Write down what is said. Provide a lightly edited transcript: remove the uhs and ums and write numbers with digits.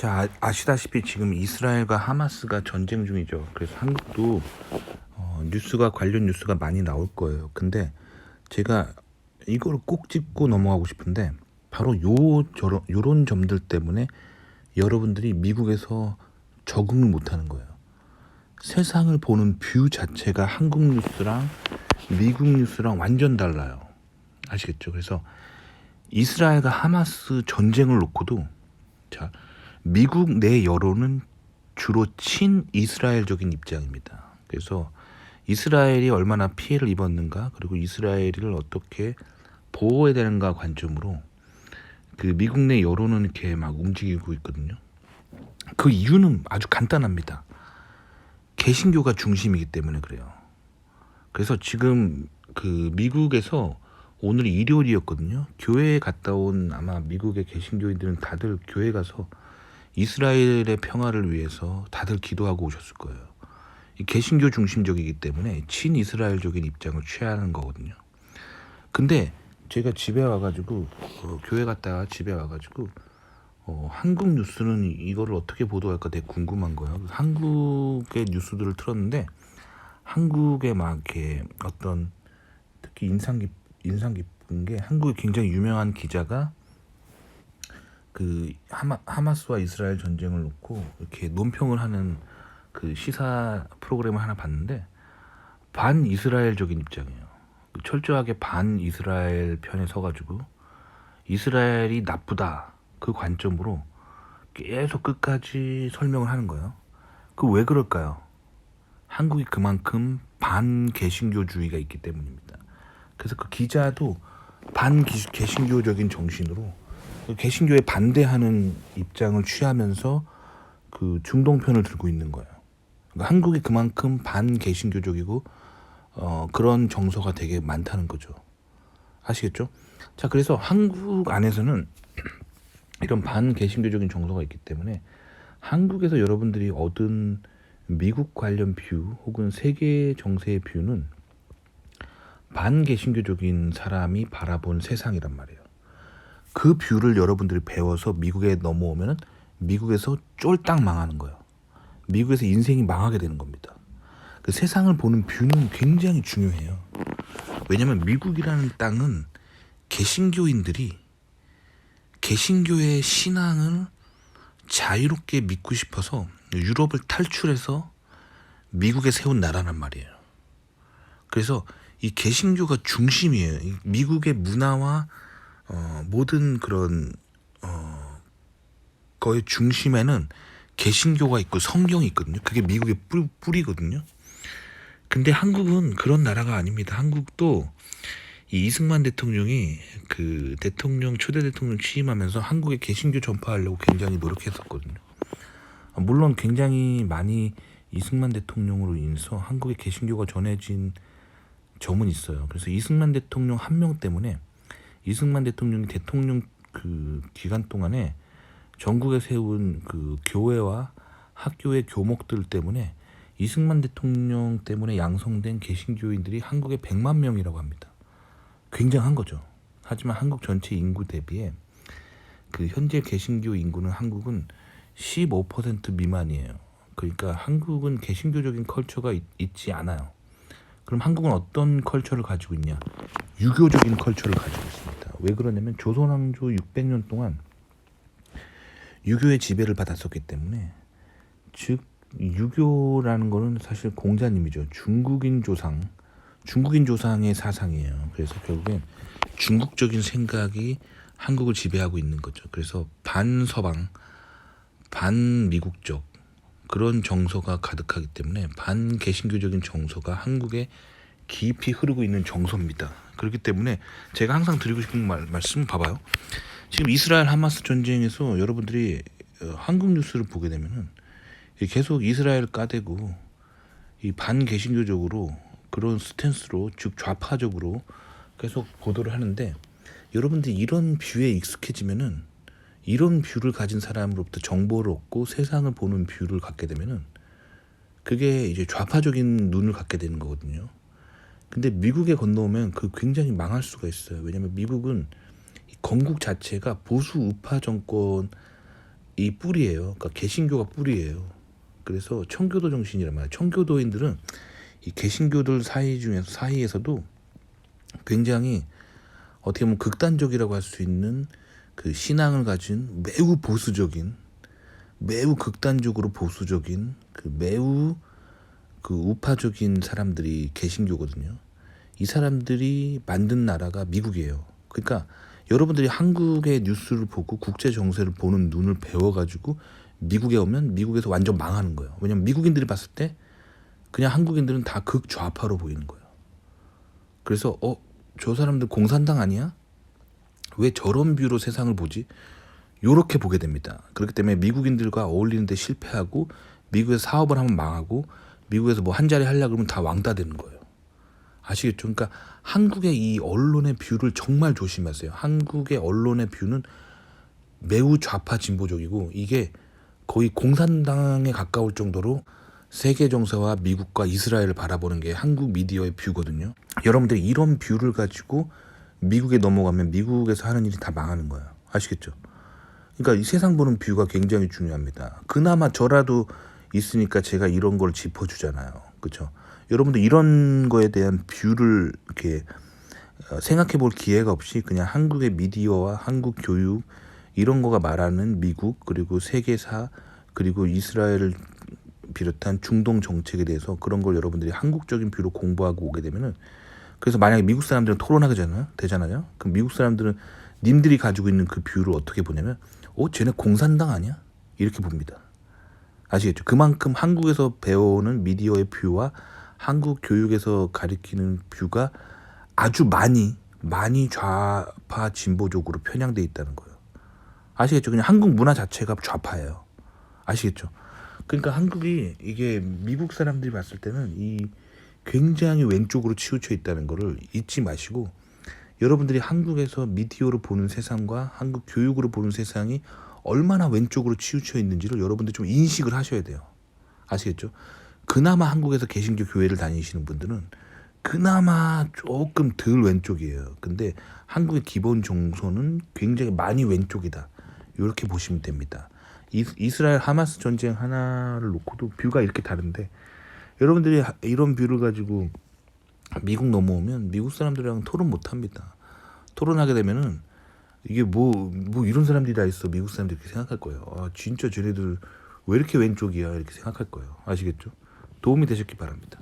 자, 아시다시피 지금 이스라엘과 하마스가 전쟁 중이죠. 그래서 한국도 관련 뉴스가 많이 나올 거예요. 근데 제가 이걸 꼭 짚고 넘어가고 싶은데 바로 요런 점들 때문에 여러분들이 미국에서 적응을 못하는 거예요. 세상을 보는 뷰 자체가 한국 뉴스랑 미국 뉴스랑 완전 달라요. 아시겠죠? 그래서 이스라엘과 하마스 전쟁을 놓고도 자, 미국 내 여론은 주로 친 이스라엘적인 입장입니다. 그래서 이스라엘이 얼마나 피해를 입었는가, 그리고 이스라엘을 어떻게 보호해야 되는가 관점으로 그 미국 내 여론은 이렇게 막 움직이고 있거든요. 그 이유는 아주 간단합니다. 개신교가 중심이기 때문에 그래요. 그래서 지금 그 미국에서 오늘 일요일이었거든요. 교회에 갔다 온 아마 미국의 개신교인들은 다들 교회 가서 이스라엘의 평화를 위해서 다들 기도하고 오셨을 거예요. 이 개신교 중심적이기 때문에 친이스라엘적인 입장을 취하는 거거든요. 근데 제가 집에 와가지고 교회 갔다가 집에 와가지고 한국 뉴스는 이거를 어떻게 보도할까 되게 궁금한 거예요. 한국의 뉴스들을 틀었는데 한국에 막 이렇게 어떤 특히 인상 깊은 게 한국에 굉장히 유명한 기자가 그 하마스와 이스라엘 전쟁을 놓고 이렇게 논평을 하는 그 시사 프로그램을 하나 봤는데 반 이스라엘적인 입장이에요. 철저하게 반 이스라엘 편에 서가지고 이스라엘이 나쁘다 그 관점으로 계속 끝까지 설명을 하는 거예요. 그 왜 그럴까요? 한국이 그만큼 반 개신교주의가 있기 때문입니다. 그래서 그 기자도 반 개신교적인 정신으로 개신교에 반대하는 입장을 취하면서 그 중동편을 들고 있는 거예요. 그러니까 한국이 그만큼 반 개신교적이고 그런 정서가 되게 많다는 거죠. 아시겠죠? 자, 그래서 한국 안에서는 이런 반 개신교적인 정서가 있기 때문에 한국에서 여러분들이 얻은 미국 관련 뷰 혹은 세계 정세의 뷰는 반 개신교적인 사람이 바라본 세상이란 말이에요. 그 뷰를 여러분들이 배워서 미국에 넘어오면 미국에서 쫄딱 망하는 거예요. 미국에서 인생이 망하게 되는 겁니다. 그 세상을 보는 뷰는 굉장히 중요해요. 왜냐하면 미국이라는 땅은 개신교인들이 개신교의 신앙을 자유롭게 믿고 싶어서 유럽을 탈출해서 미국에 세운 나라란 말이에요. 그래서 이 개신교가 중심이에요. 미국의 문화와 모든 그런 거의 중심에는 개신교가 있고 성경이 있거든요. 그게 미국의 뿌리거든요. 근데 한국은 그런 나라가 아닙니다. 한국도 이 이승만 대통령이 그 초대 대통령 취임하면서 한국에 개신교 전파하려고 굉장히 노력했었거든요. 물론 굉장히 많이 이승만 대통령으로 인해서 한국에 개신교가 전해진 점은 있어요. 그래서 이승만 대통령 한 명 때문에 이승만 대통령이 대통령 그 기간 동안에 전국에 세운 그 교회와 학교의 교목들 때문에 이승만 대통령 때문에 양성된 개신교인들이 한국에 100만 명이라고 합니다. 굉장한 거죠. 하지만 한국 전체 인구 대비에 그 현재 개신교 인구는 한국은 15% 미만이에요. 그러니까 한국은 개신교적인 컬처가 있지 않아요. 그럼 한국은 어떤 컬처를 가지고 있냐? 유교적인 컬처를 가지고 있습니다. 왜 그러냐면 조선왕조 600년 동안 유교의 지배를 받았었기 때문에, 즉 유교라는 거는 사실 공자님이죠. 중국인 조상의 사상이에요. 그래서 결국엔 중국적인 생각이 한국을 지배하고 있는 거죠. 그래서 반서방, 반미국적 그런 정서가 가득하기 때문에 반개신교적인 정서가 한국에 깊이 흐르고 있는 정서입니다. 그렇기 때문에 제가 항상 드리고 싶은 말씀 봐봐요. 지금 이스라엘 하마스 전쟁에서 여러분들이 한국 뉴스를 보게 되면은 계속 이스라엘 까대고 이 반개신교적으로 그런 스탠스로, 즉 좌파적으로 계속 보도를 하는데, 여러분들이 이런 뷰에 익숙해지면은, 이런 뷰를 가진 사람으로부터 정보를 얻고 세상을 보는 뷰를 갖게 되면은 그게 이제 좌파적인 눈을 갖게 되는 거거든요. 근데 미국에 건너오면 그 굉장히 망할 수가 있어요. 왜냐면 미국은 건국 자체가 보수 우파 정권 이 뿌리예요. 그러니까 개신교가 뿌리예요. 그래서 청교도 정신이란 말이에요. 청교도인들은 이 개신교들 사이에서도 굉장히 어떻게 보면 극단적이라고 할 수 있는 그 신앙을 가진 매우 극단적으로 보수적인 매우 우파적인 사람들이 개신교거든요. 이 사람들이 만든 나라가 미국이에요. 그러니까 여러분들이 한국의 뉴스를 보고 국제 정세를 보는 눈을 배워가지고 미국에 오면 미국에서 완전 망하는 거예요. 왜냐면 미국인들이 봤을 때 그냥 한국인들은 다 극좌파로 보이는 거예요. 그래서 저 사람들 공산당 아니야? 왜 저런 뷰로 세상을 보지? 요렇게 보게 됩니다. 그렇기 때문에 미국인들과 어울리는데 실패하고 미국에서 사업을 하면 망하고 미국에서 뭐 한 자리 하려고 그러면 다 왕따 되는 거예요. 아시겠죠? 그러니까 한국의 이 언론의 뷰를 정말 조심하세요. 한국의 언론의 뷰는 매우 좌파 진보적이고 이게 거의 공산당에 가까울 정도로 세계 정세와 미국과 이스라엘을 바라보는 게 한국 미디어의 뷰거든요. 여러분들이 이런 뷰를 가지고 미국에 넘어가면 미국에서 하는 일이 다 망하는 거예요. 아시겠죠? 그러니까 이 세상 보는 뷰가 굉장히 중요합니다. 그나마 저라도 있으니까 제가 이런 걸 짚어주잖아요. 그렇죠? 여러분들 이런 거에 대한 뷰를 이렇게 생각해 볼 기회가 없이 그냥 한국의 미디어와 한국 교육 이런 거가 말하는 미국 그리고 세계사 그리고 이스라엘을 비롯한 중동 정책에 대해서 그런 걸 여러분들이 한국적인 뷰로 공부하고 오게 되면은 그래서 만약에 미국 사람들은 토론하게 되잖아요. 그럼 미국 사람들은 님들이 가지고 있는 그 뷰를 어떻게 보냐면 쟤네 공산당 아니야? 이렇게 봅니다. 아시겠죠? 그만큼 한국에서 배워오는 미디어의 뷰와 한국 교육에서 가리키는 뷰가 아주 많이 좌파 진보적으로 편향돼 있다는 거예요. 아시겠죠? 그냥 한국 문화 자체가 좌파예요. 아시겠죠? 그러니까 한국이 이게 미국 사람들이 봤을 때는 이 굉장히 왼쪽으로 치우쳐 있다는 거를 잊지 마시고 여러분들이 한국에서 미디어로 보는 세상과 한국 교육으로 보는 세상이 얼마나 왼쪽으로 치우쳐 있는지를 여러분들 좀 인식을 하셔야 돼요. 아시겠죠? 그나마 한국에서 개신교 교회를 다니시는 분들은 그나마 조금 덜 왼쪽이에요. 근데 한국의 기본 정서는 굉장히 많이 왼쪽이다. 이렇게 보시면 됩니다. 이스라엘 하마스 전쟁 하나를 놓고도 뷰가 이렇게 다른데 여러분들이 이런 뷰를 가지고 미국 넘어오면 미국 사람들이랑 토론 못합니다. 토론하게 되면은 이게 뭐 이런 사람들이 다 있어. 미국 사람들이 이렇게 생각할 거예요. 진짜 쟤네들 왜 이렇게 왼쪽이야 이렇게 생각할 거예요. 아시겠죠? 도움이 되셨기 바랍니다.